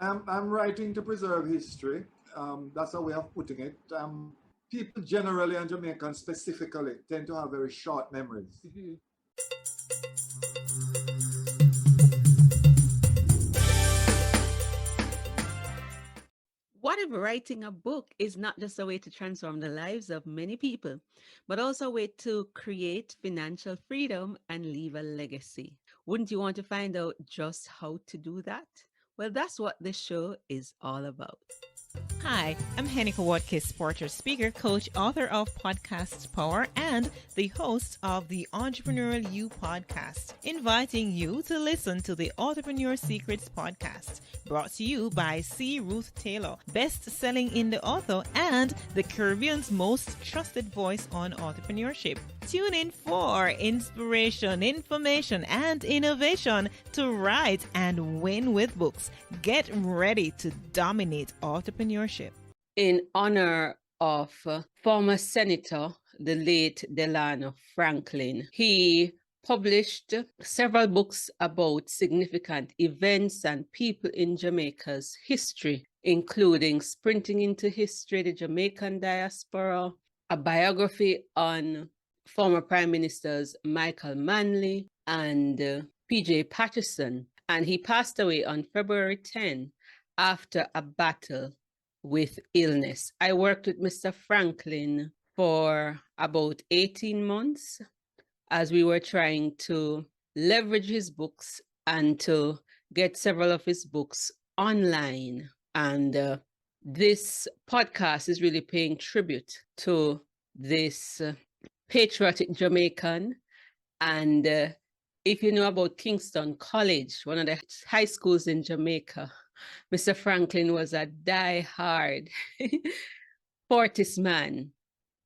I'm writing to preserve history. That's a way of putting it. People generally, and Jamaicans specifically, tend to have very short memories. Mhm. What if writing a book is not just a way to transform the lives of many people, but also a way to create financial freedom and leave a legacy? Wouldn't you want to find out just how to do that? Well, that's what this show is all about. Hi, I'm Hennika Watkis Porter, speaker, coach, author of Podcast Power, and the host of the Entrepreneurial You podcast, inviting you to listen to the Authorpreneur Secrets podcast, brought to you by C. Ruth Taylor, best-selling indie author and the Caribbean's most trusted voice on entrepreneurship. Tune in for inspiration, information, and innovation to write and win with books. Get ready to dominate entrepreneurship. In honor of former Senator, the late Delano Franklyn, he published several books about significant events and people in Jamaica's history, including Sprinting into History, the Jamaican Diaspora, a biography on former Prime Ministers Michael Manley and P.J. Patterson. And he passed away on February 10 after a battle with illness. I worked with Mr. Franklyn for about 18 months as we were trying to leverage his books and to get several of his books online. And this podcast is really paying tribute to this patriotic Jamaican. And if you know about Kingston College, one of the high schools in Jamaica, Mr. Franklyn was a die-hard Fortis man,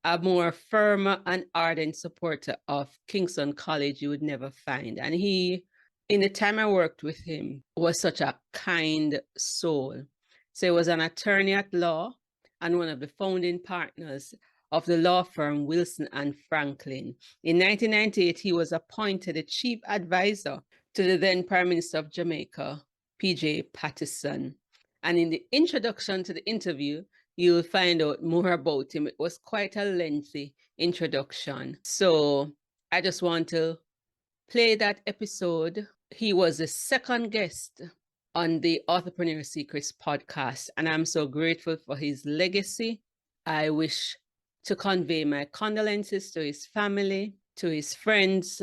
a more firm and ardent supporter of Kingston College you would never find. And he, in the time I worked with him, was such a kind soul. So he was an attorney at law and one of the founding partners of the law firm Wilson and Franklyn. In 1998, he was appointed the chief advisor to the then Prime Minister of Jamaica, P.J. Patterson. And in the introduction to the interview, you'll find out more about him. It was quite a lengthy introduction. So I just want to play that episode. He was the second guest on the Authorpreneur Secrets podcast, and I'm so grateful for his legacy. I wish to convey my condolences to his family, to his friends,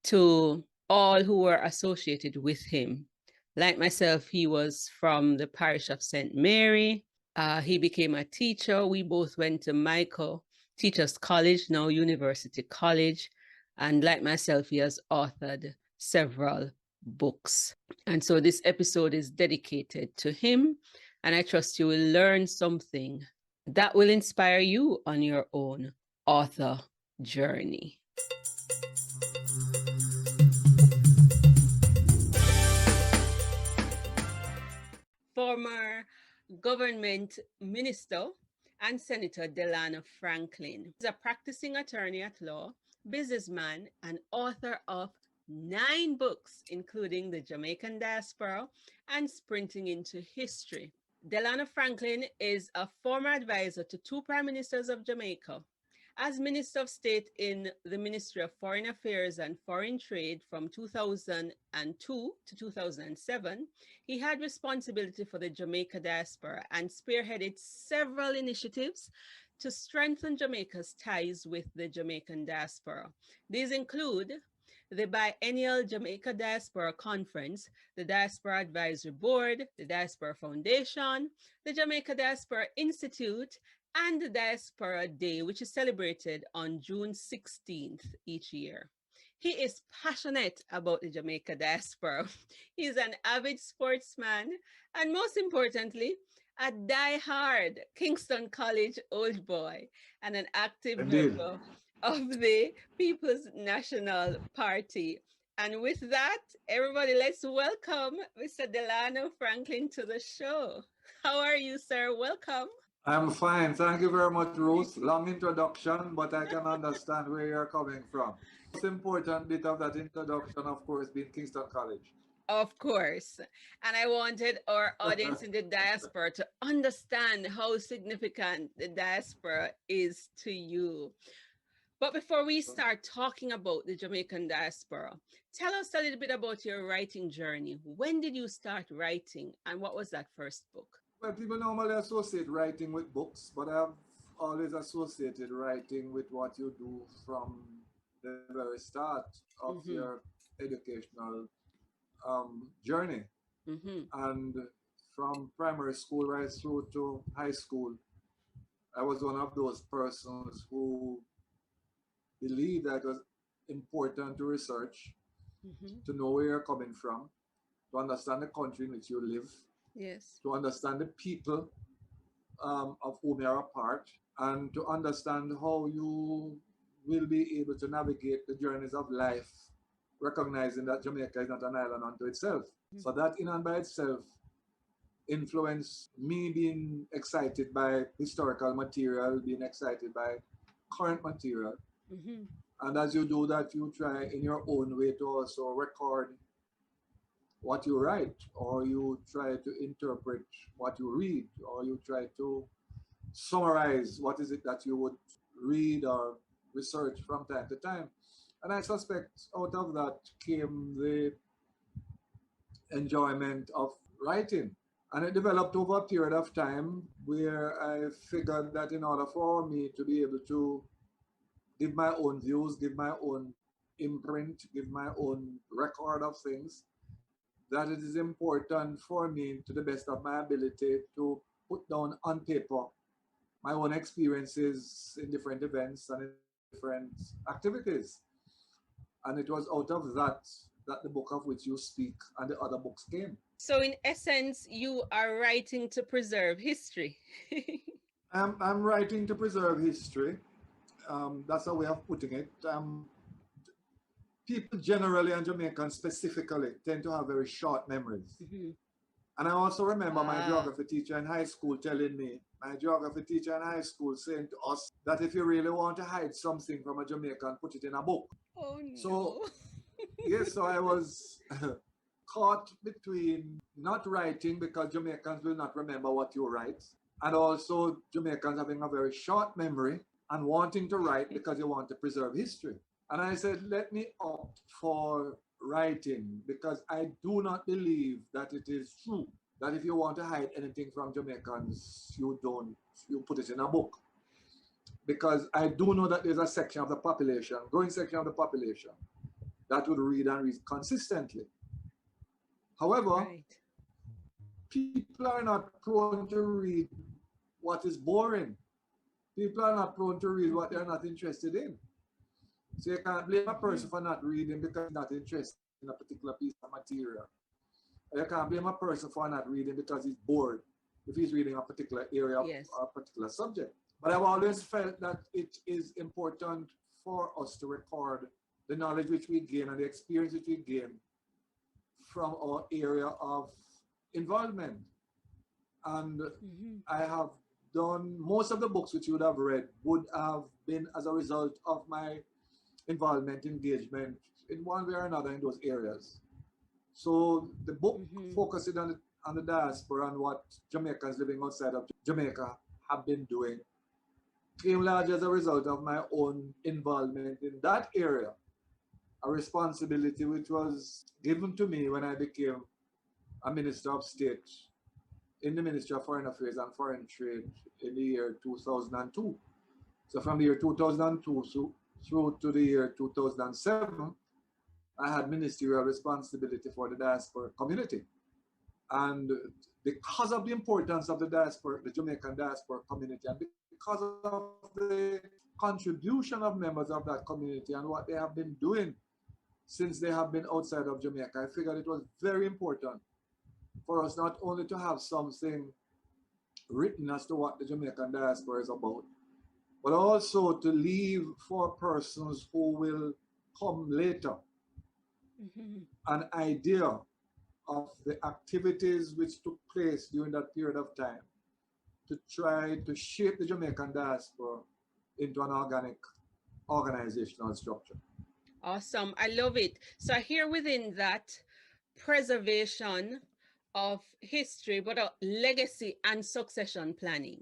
to all who were associated with him. Like myself, he was from the parish of St. Mary. He became a teacher. We both went to Michael Teachers College, now University College. And like myself, he has authored several books. And so this episode is dedicated to him. And I trust you will learn something that will inspire you on your own author journey. Former government minister and Senator Delano Franklyn is a practicing attorney at law, businessman, and author of 9 books, including The Jamaican Diaspora and Sprinting into History. Delano Franklyn is a former advisor to 2 prime ministers of Jamaica. As Minister of State in the Ministry of Foreign Affairs and Foreign Trade from 2002 to 2007, he had responsibility for the Jamaica diaspora and spearheaded several initiatives to strengthen Jamaica's ties with the Jamaican diaspora. These include the biennial Jamaica Diaspora Conference, the Diaspora Advisory Board, the Diaspora Foundation, the Jamaica Diaspora Institute, and the Diaspora Day, which is celebrated on June 16th each year. He is passionate about the Jamaica diaspora. He's an avid sportsman, and most importantly, a die-hard Kingston College old boy and an active Indeed. member of the People's National Party. And with that, everybody, let's welcome Mr. Delano Franklyn to the show. How are you, sir? Welcome. I'm fine. Thank you very much, Rose. Long introduction, but I can understand where you're coming from. Most important bit of that introduction, of course, being Kingston College. Of course. And I wanted our audience in the diaspora to understand how significant the diaspora is to you. But before we start talking about the Jamaican diaspora, tell us a little bit about your writing journey. When did you start writing and what was that first book? Well, people normally associate writing with books, but I've always associated writing with what you do from the very start of your educational journey. And from primary school right through to high school, I was one of those persons who believed that it was important to research, to know where you're coming from, to understand the country in which you live, yes, to understand the people of whom you're a part, and to understand how you will be able to navigate the journeys of life, recognizing that Jamaica is not an island unto itself. So that in and by itself influenced me being excited by historical material, being excited by current material. And as you do that, you try in your own way to also record what you write, or you try to interpret what you read, or you try to summarize what is it that you would read or research from time to time. And I suspect out of that came the enjoyment of writing. And it developed over a period of time where I figured that in order for me to be able to give my own views, give my own imprint, give my own record of things, that it is important for me, to the best of my ability, to put down on paper my own experiences in different events and in different activities. And it was out of that the book of which you speak and the other books came. So in essence, you are writing to preserve history. I'm writing to preserve history. That's a way of putting it. People generally, and Jamaicans specifically, tend to have very short memories. And I also remember my geography teacher in high school telling me, saying to us that if you really want to hide something from a Jamaican, put it in a book. Oh no. So, yes, so I was caught between not writing because Jamaicans will not remember what you write, and also Jamaicans having a very short memory and wanting to write because you want to preserve history. And I said, let me opt for writing, because I do not believe that it is true that if you want to hide anything from Jamaicans, you put it in a book. Because I do know that there's a section of the population, growing section of the population, that would read and read consistently. However, people are not prone to read what is boring. People are not prone to read what they're not interested in. So you can't blame a person for not reading because he's not interested in a particular piece of material. Or you can't blame a person for not reading because he's bored if he's reading a particular area or a particular subject. But I've always felt that it is important for us to record the knowledge which we gain and the experience which we gain from our area of involvement. And I have done, most of the books which you would have read would have been as a result of my involvement, engagement in one way or another in those areas. So the book focusing on the diaspora and what Jamaicans living outside of Jamaica have been doing came largely as a result of my own involvement in that area, a responsibility which was given to me when I became a Minister of State in the Ministry of Foreign Affairs and Foreign Trade in the year 2002. So from the year 2002 through to the year 2007, I had ministerial responsibility for the diaspora community. And because of the importance of the diaspora, the Jamaican diaspora community, and because of the contribution of members of that community and what they have been doing since they have been outside of Jamaica, I figured it was very important for us not only to have something written as to what the Jamaican diaspora is about, but also to leave for persons who will come later an idea of the activities which took place during that period of time to try to shape the Jamaican diaspora into an organic organizational structure. Awesome. I love it. So here within that preservation of history, but legacy and succession planning.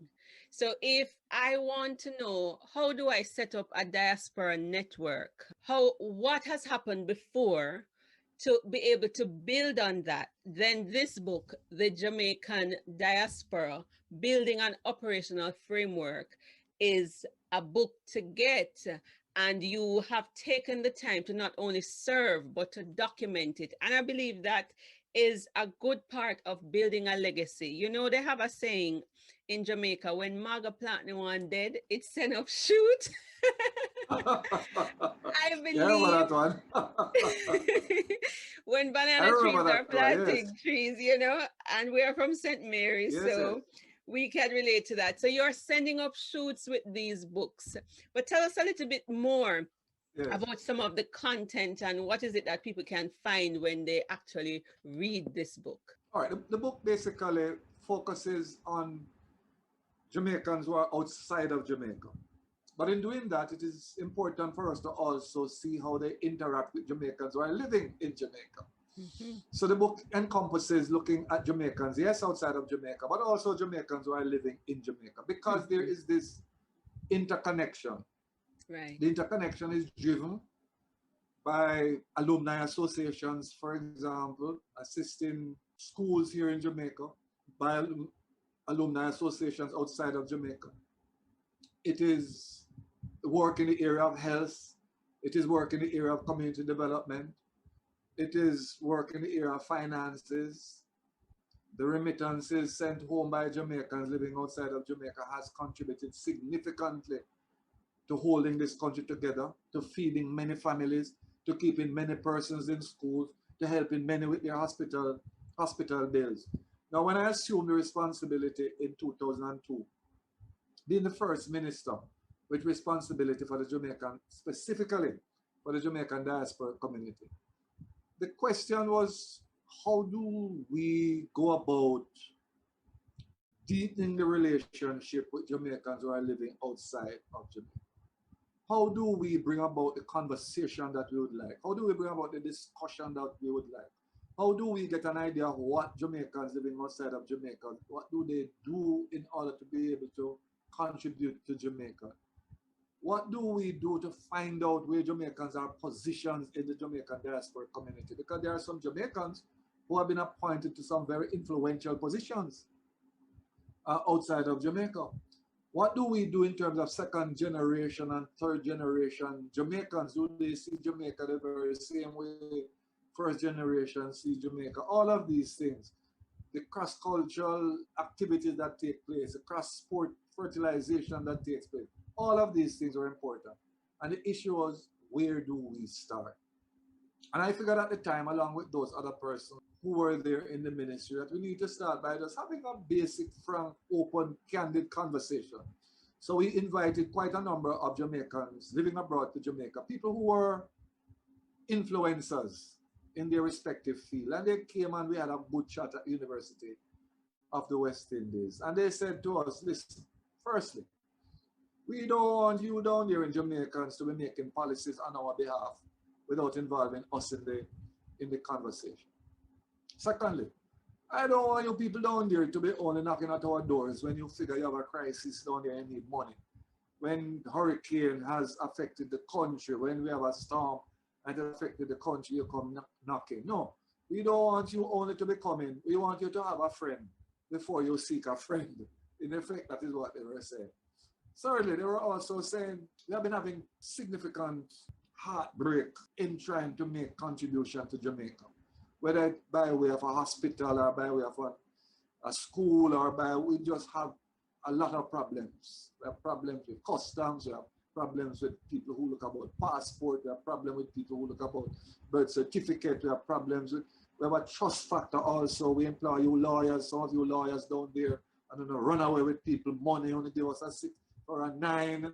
So if I want to know, how do I set up a diaspora network? What has happened before to be able to build on that? Then this book, The Jamaican Diaspora, Building an Operational Framework, is a book to get. And you have taken the time to not only serve, but to document it. And I believe that is a good part of building a legacy. You know, they have a saying in Jamaica, when Maga plant one dead, it send up shoot. I believe. Yeah, that one. When banana trees are planting trees, you know, and we are from St. Mary's, yes, so yes. we can relate to that. So you're sending up shoots with these books. But tell us a little bit more about some of the content and what is it that people can find when they actually read this book. All right, the book basically focuses on Jamaicans who are outside of Jamaica. But in doing that, it is important for us to also see how they interact with Jamaicans who are living in Jamaica. Mm-hmm. So the book encompasses looking at Jamaicans, yes, outside of Jamaica, but also Jamaicans who are living in Jamaica, because mm-hmm. there is this interconnection. Right. The interconnection is driven by alumni associations, for example, assisting schools here in Jamaica, by alumni associations outside of Jamaica. It is work in the area of health. It is work in the area of community development. It is work in the area of finances. The remittances sent home by Jamaicans living outside of Jamaica has contributed significantly to holding this country together, to feeding many families, to keeping many persons in schools, to helping many with their hospital bills. Now, when I assumed the responsibility in 2002, being the first minister with responsibility for the Jamaican, specifically for the Jamaican diaspora community, the question was, how do we go about deepening the relationship with Jamaicans who are living outside of Jamaica? How do we bring about the conversation that we would like? How do we bring about the discussion that we would like? How do we get an idea of what Jamaicans living outside of Jamaica, what do they do in order to be able to contribute to Jamaica? What do we do to find out where Jamaicans are positioned in the Jamaican diaspora community? Because there are some Jamaicans who have been appointed to some very influential positions outside of Jamaica. What do we do in terms of second generation and third generation Jamaicans? Do they see Jamaica the very same way first generation see Jamaica? All of these things, the cross-cultural activities that take place, the cross-sport fertilization that takes place, all of these things are important. And the issue was, where do we start? And I figured at the time, along with those other persons who were there in the ministry, that we need to start by just having a basic, frank, open, candid conversation. So we invited quite a number of Jamaicans living abroad to Jamaica, people who were influencers in their respective field. And they came and we had a good chat at the University of the West Indies. And they said to us, listen, firstly, we don't want you down here in Jamaicans to be making policies on our behalf without involving us in the conversation. Secondly, I don't want you people down there to be only knocking at our doors when you figure you have a crisis down there and need money. When hurricane has affected the country, when we have a storm and it affected the country, you come knocking. No, we don't want you only to be coming. We want you to have a friend before you seek a friend. In effect, that is what they were saying. Thirdly, they were also saying we have been having significant heartbreak in trying to make contribution to Jamaica, whether by way of a hospital or by way of a school or we just have a lot of problems. We have problems with customs, we have problems with people who look about passport, we have problems with people who look about birth certificate, we have problems with, we have a trust factor also. We employ you lawyers, some of you lawyers down there, I don't know, run away with people, money, only give us a 6 or a 9.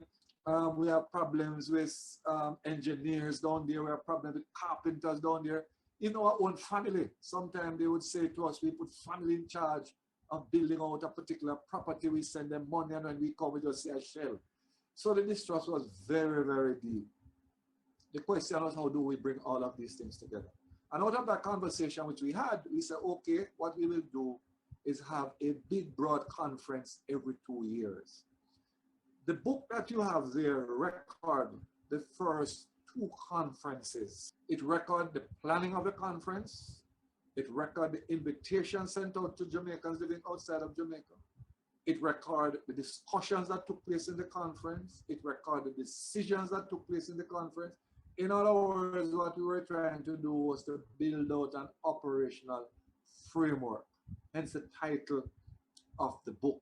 We have problems with engineers down there. We have problems with carpenters down there. In our own family, sometimes they would say to us, we put family in charge of building out a particular property. We send them money and when we come, we just see a shell. So the distrust was very, very deep. The question was, how do we bring all of these things together? And out of that conversation which we had, we said, okay, what we will do is have a big, broad conference every 2 years. The book that you have there record the first 2 conferences. It record the planning of the conference. It record the invitation sent out to Jamaicans living outside of Jamaica. It record the discussions that took place in the conference. It record the decisions that took place in the conference. In other words, what we were trying to do was to build out an operational framework, hence the title of the book.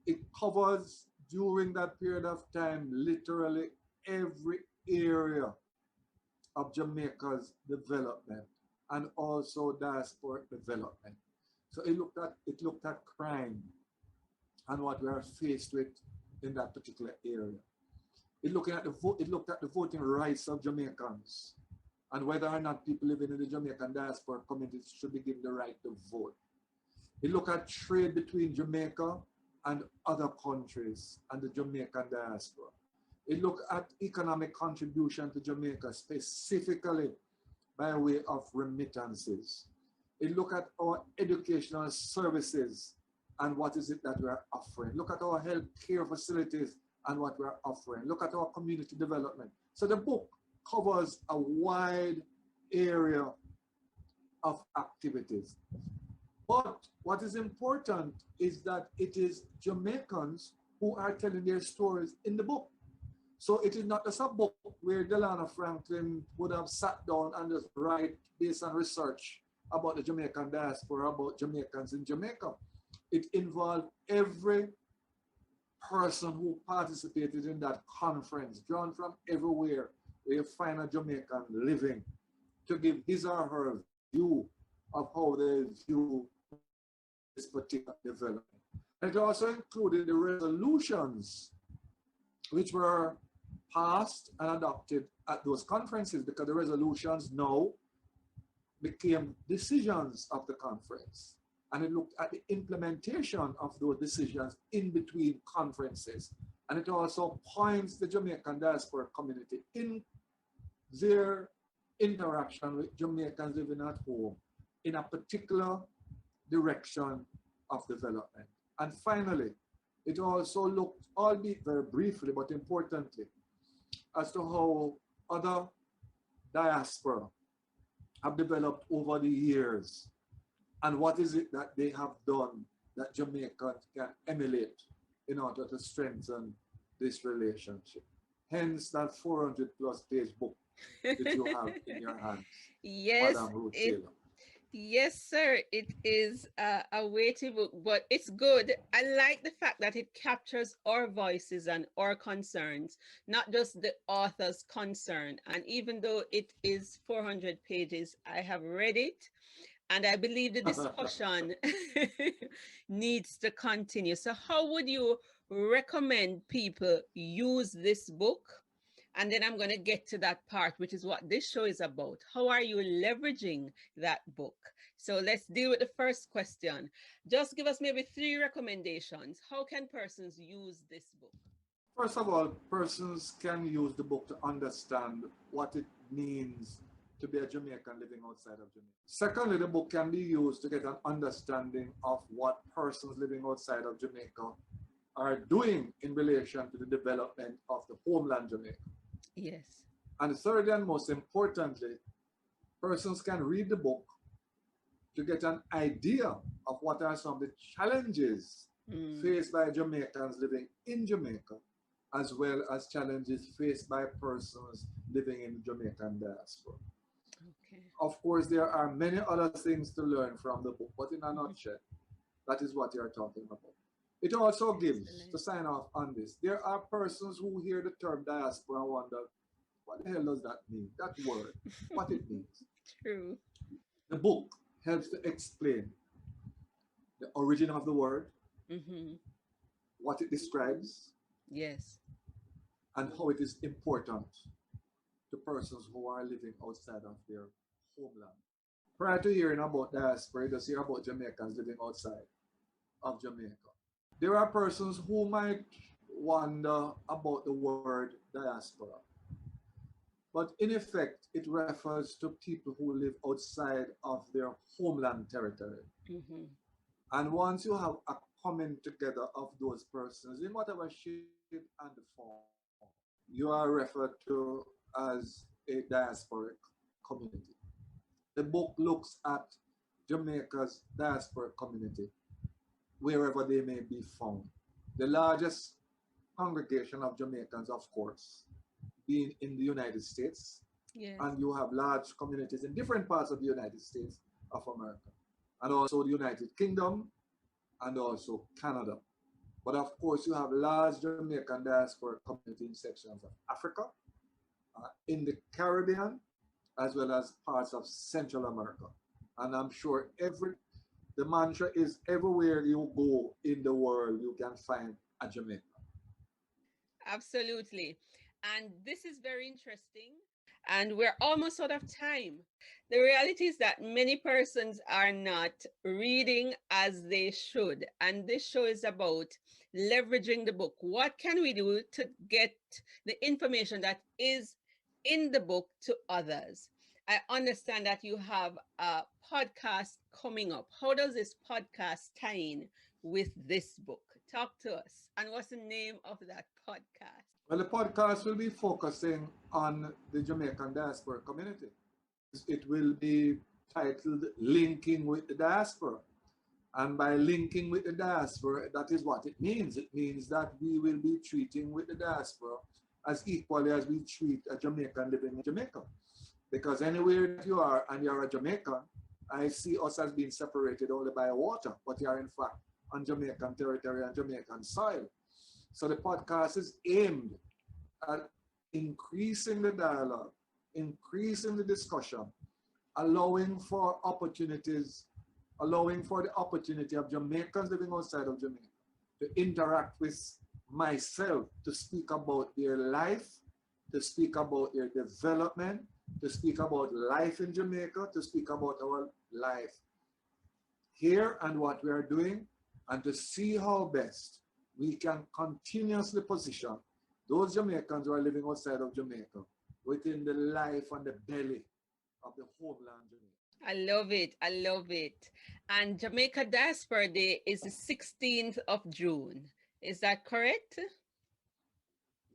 It covers, during that period of time, literally every area of Jamaica's development and also diasporic development. So it looked at crime and what we are faced with in that particular area. It looked at the voting rights of Jamaicans and whether or not people living in the Jamaican diaspora community should be given the right to vote. It looked at trade between Jamaica and other countries and the Jamaican diaspora. It looked at economic contribution to Jamaica, specifically by way of remittances. It looked at our educational services and what is it that we're offering. Look at our health care facilities and what we're offering. Look at our community development. So the book covers a wide area of activities. But what is important is that it is Jamaicans who are telling their stories in the book. So it is not just a book where Delano Franklyn would have sat down and just write based on research about the Jamaican diaspora, about Jamaicans in Jamaica. It involved every person who participated in that conference, drawn from everywhere where you find a Jamaican living, to give his or her view of how they view this particular development. And it also included the resolutions which were passed and adopted at those conferences, because the resolutions now became decisions of the conference. And it looked at the implementation of those decisions in between conferences. And it also points the Jamaican diaspora community in their interaction with Jamaicans living at home in a particular direction of development. And finally, it also looked, albeit very briefly, but importantly, as to how other diaspora have developed over the years and what is it that they have done that Jamaicans can emulate in order to strengthen this relationship. Hence that 400+ page book that you have in your hands. Yes, Madam Ruth Taylor. yes, sir. It is a weighty book, but it's good. I like the fact that it captures our voices and our concerns, not just the author's concern. And even though it is 400 pages, I have read it. And I believe the discussion needs to continue. So how would you recommend people use this book? And then I'm going to get to that part, which is what this show is about. How are you leveraging that book? So let's deal with the first question. Just give us maybe 3 recommendations. How can persons use this book? First of all, persons can use the book to understand what it means to be a Jamaican living outside of Jamaica. Secondly, the book can be used to get an understanding of what persons living outside of Jamaica are doing in relation to the development of the homeland Jamaica. Yes. And thirdly, and most importantly, persons can read the book to get an idea of what are some of the challenges faced by Jamaicans living in Jamaica, as well as challenges faced by persons living in the Jamaican diaspora. Okay. Of course, there are many other things to learn from the book, but in a nutshell, that is what you're talking about. It also gives, to sign off on this, there are persons who hear the term diaspora and wonder, what the hell does that mean? That word, what it means. True. The book helps to explain the origin of the word, what it describes, yes, and how it is important to persons who are living outside of their homeland. Prior to hearing about diaspora, you just hear about Jamaicans living outside of Jamaica. There are persons who might wonder about the word diaspora. But in effect, it refers to people who live outside of their homeland territory. Mm-hmm. And once you have a coming together of those persons in whatever shape and form, you are referred to as a diasporic community. The book looks at Jamaica's diasporic community, wherever they may be found. The largest congregation of Jamaicans, of course, being in the United States, Yes. and you have large communities in different parts of the United States of America, and also the United Kingdom, and also Canada. But of course, you have large Jamaican diaspora community in sections of Africa, in the Caribbean, as well as parts of Central America. And I'm sure the mantra is everywhere you go in the world, you can find a Jamaica. Absolutely. And this is very interesting. And we're almost out of time. The reality is that many persons are not reading as they should. And this show is about leveraging the book. What can we do to get the information that is in the book to others? I understand that you have a podcast coming up. How does this podcast tie in with this book? Talk to us. And what's the name of that podcast? Well, the podcast will be focusing on the Jamaican diaspora community. It will be titled Linking with the Diaspora. And by linking with the diaspora, that is what it means. It means that we will be treating with the diaspora as equally as we treat a Jamaican living in Jamaica. Because anywhere that you are and you're a Jamaican, I see us as being separated only by water, but you are in fact on Jamaican territory and Jamaican soil. So the podcast is aimed at increasing the dialogue, increasing the discussion, allowing for opportunities, allowing for the opportunity of Jamaicans living outside of Jamaica to interact with myself, to speak about their life, to speak about their development, to speak about life in Jamaica, to speak about our life here and what we are doing, and to see how best we can continuously position those Jamaicans who are living outside of Jamaica within the life and the belly of the homeland Jamaica. I love it. I love it. And Jamaica Diaspora Day is the 16th of June. Is that correct?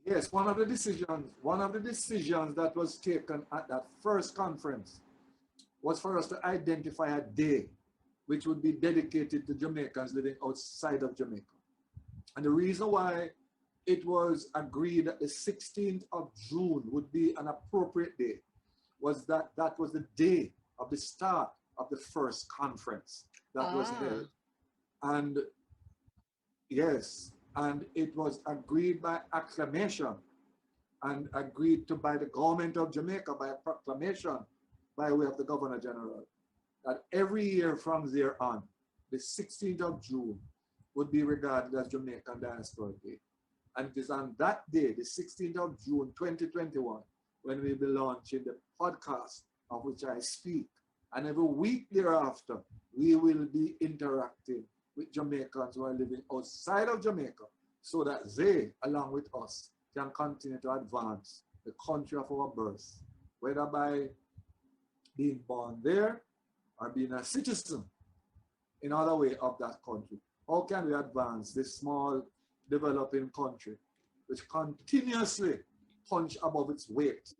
Yes, one of the decisions that was taken at that first conference was for us to identify a day which would be dedicated to Jamaicans living outside of Jamaica. And the reason why it was agreed that the 16th of June would be an appropriate day was that that was the day of the start of the first conference that was held. And yes, and it was agreed by acclamation and agreed to by the government of Jamaica by a proclamation by way of the Governor General that every year from there on, the 16th of June would be regarded as Jamaican Diaspora Day. And it is on that day, the 16th of June, 2021, when we'll be launching the podcast of which I speak. And every week thereafter, we will be interacting with Jamaicans who are living outside of Jamaica so that they, along with us, can continue to advance the country of our birth, whether by being born there or being a citizen in other way of that country. How can we advance this small developing country which continuously punch above its weight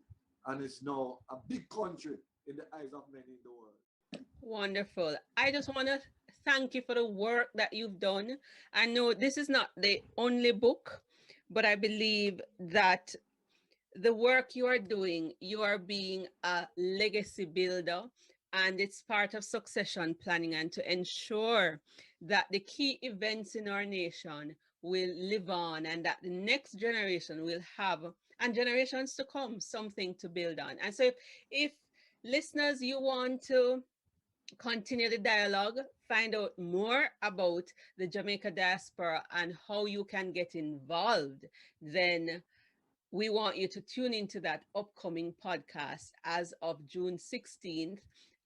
and is now a big country in the eyes of many in the world? Wonderful. I just want to thank you for the work that you've done. I know this is not the only book, but I believe that the work you are doing, you are being a legacy builder, and it's part of succession planning and to ensure that the key events in our nation will live on and that the next generation will have, and generations to come, something to build on. And so if listeners, you want to continue the dialogue, find out more about the Jamaica diaspora and how you can get involved, then we want you to tune into that upcoming podcast as of June 16th.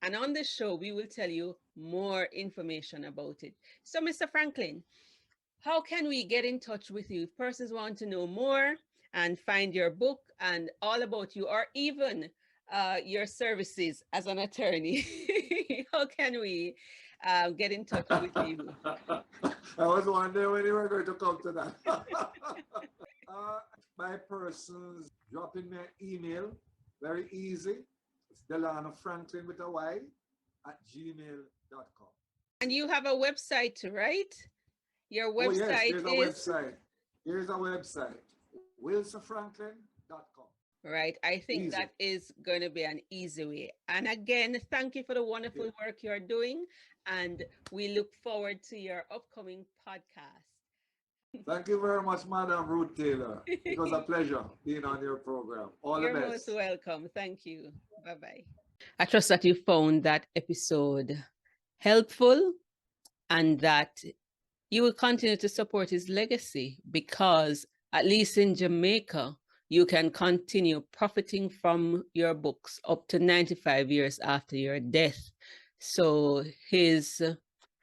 And on the show, we will tell you more information about it. So, Mr. Franklyn, how can we get in touch with you? If persons want to know more and find your book and all about you, or even your services as an attorney, how can we get in touch with you? I was wondering when you were going to come to that. My person's dropping me an email, very easy. It's Delano Franklyn with a Y @gmail.com. And you have a website, right? Your Oh yes, website there's a is website. Here's a website, wilsonfranklin.com. right. I think Easy. that is going to be an easy way. And again, thank you for the wonderful work you're doing. And we look forward to your upcoming podcast. Thank you very much, Madam Ruth Taylor. It was a pleasure being on your program. All You're the most best. welcome. Thank you. Bye-bye. I trust that you found that episode helpful and that you will continue to support his legacy, because at least in Jamaica, you can continue profiting from your books up to 95 years after your death. So his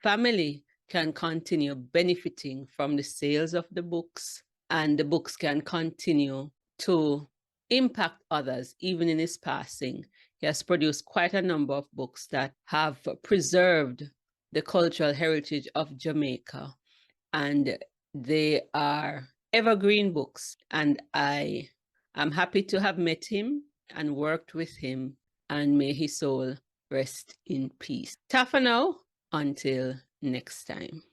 family can continue benefiting from the sales of the books, and the books can continue to impact others even in his passing. He has produced quite a number of books that have preserved the cultural heritage of Jamaica, and they are evergreen books. And I am happy to have met him and worked with him, and may his soul rest in peace. Ta for now, until next time.